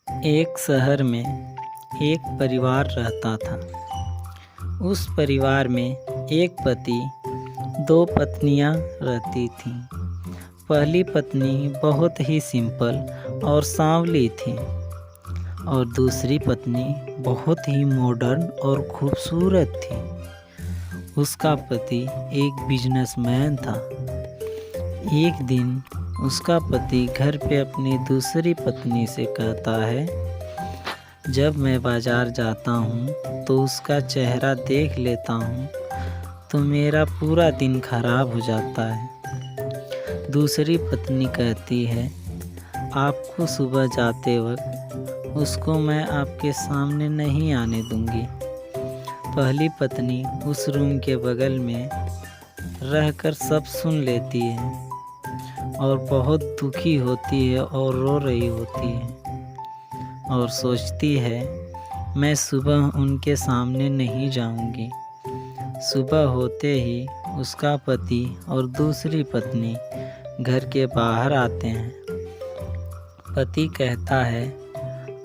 एक शहर में एक परिवार रहता था। उस परिवार में एक पति, दो पत्नियां रहती थीं। पहली पत्नी बहुत ही सिंपल और सांवली थी और दूसरी पत्नी बहुत ही मॉडर्न और खूबसूरत थी। उसका पति एक बिजनेसमैन था। एक दिन उसका पति घर पे अपनी दूसरी पत्नी से कहता है, जब मैं बाज़ार जाता हूँ तो उसका चेहरा देख लेता हूँ तो मेरा पूरा दिन खराब हो जाता है। दूसरी पत्नी कहती है, आपको सुबह जाते वक्त उसको मैं आपके सामने नहीं आने दूँगी। पहली पत्नी उस रूम के बगल में रहकर सब सुन लेती है और बहुत दुखी होती है और रो रही होती है और सोचती है, मैं सुबह उनके सामने नहीं जाऊंगी। सुबह होते ही उसका पति और दूसरी पत्नी घर के बाहर आते हैं। पति कहता है,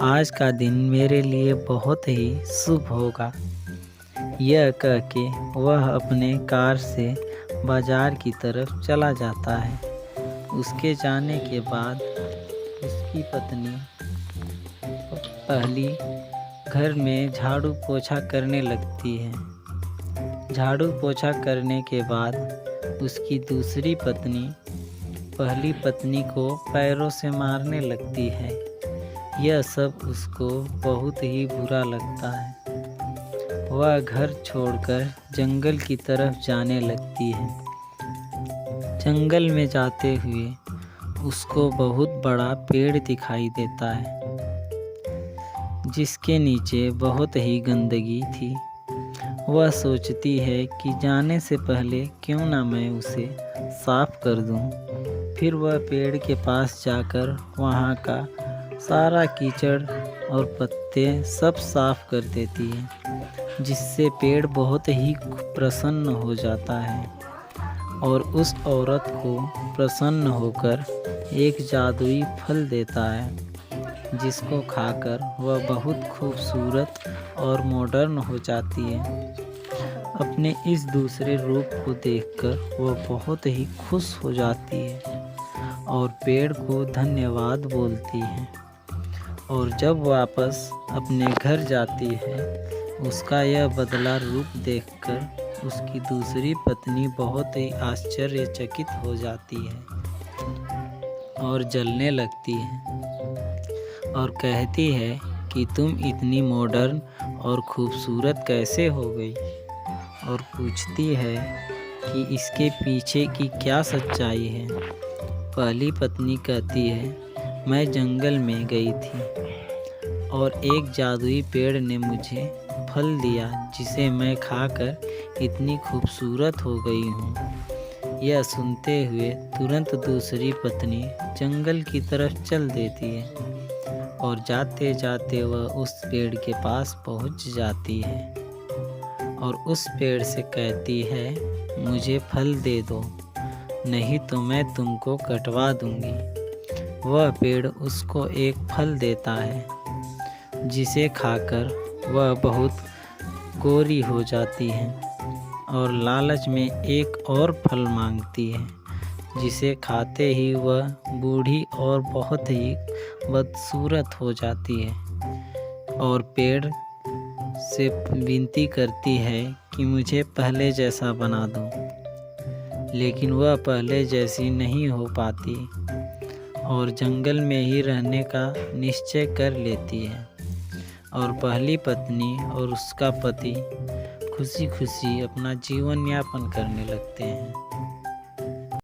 आज का दिन मेरे लिए बहुत ही शुभ होगा। यह कह के वह अपने कार से बाजार की तरफ चला जाता है। उसके जाने के बाद उसकी पत्नी पहली घर में झाड़ू पोछा करने लगती है। झाड़ू पोछा करने के बाद उसकी दूसरी पत्नी पहली पत्नी को पैरों से मारने लगती है। यह सब उसको बहुत ही बुरा लगता है। वह घर छोड़कर जंगल की तरफ जाने लगती है। जंगल में जाते हुए उसको बहुत बड़ा पेड़ दिखाई देता है जिसके नीचे बहुत ही गंदगी थी। वह सोचती है कि जाने से पहले क्यों ना मैं उसे साफ कर दूं। फिर वह पेड़ के पास जाकर वहाँ का सारा कीचड़ और पत्ते सब साफ कर देती है, जिससे पेड़ बहुत ही प्रसन्न हो जाता है और उस औरत को प्रसन्न होकर एक जादुई फल देता है जिसको खाकर वह बहुत खूबसूरत और मॉडर्न हो जाती है। अपने इस दूसरे रूप को देखकर वह बहुत ही खुश हो जाती है और पेड़ को धन्यवाद बोलती है। और जब वापस अपने घर जाती है, उसका यह बदला रूप देखकर उसकी दूसरी पत्नी बहुत ही आश्चर्यचकित हो जाती है और जलने लगती है और कहती है कि तुम इतनी मॉडर्न और खूबसूरत कैसे हो गई, और पूछती है कि इसके पीछे की क्या सच्चाई है। पहली पत्नी कहती है, मैं जंगल में गई थी और एक जादुई पेड़ ने मुझे फल दिया जिसे मैं खाकर इतनी खूबसूरत हो गई हूँ। यह सुनते हुए तुरंत दूसरी पत्नी जंगल की तरफ चल देती है और जाते जाते वह उस पेड़ के पास पहुँच जाती है और उस पेड़ से कहती है, मुझे फल दे दो, नहीं तो मैं तुमको कटवा दूँगी। वह पेड़ उसको एक फल देता है जिसे खाकर वह बहुत गोरी हो जाती है और लालच में एक और फल मांगती है, जिसे खाते ही वह बूढ़ी और बहुत ही बदसूरत हो जाती है और पेड़ से विनती करती है कि मुझे पहले जैसा बना दो। लेकिन वह पहले जैसी नहीं हो पाती और जंगल में ही रहने का निश्चय कर लेती है। और पहली पत्नी और उसका पति खुशी खुशी अपना जीवन यापन करने लगते हैं।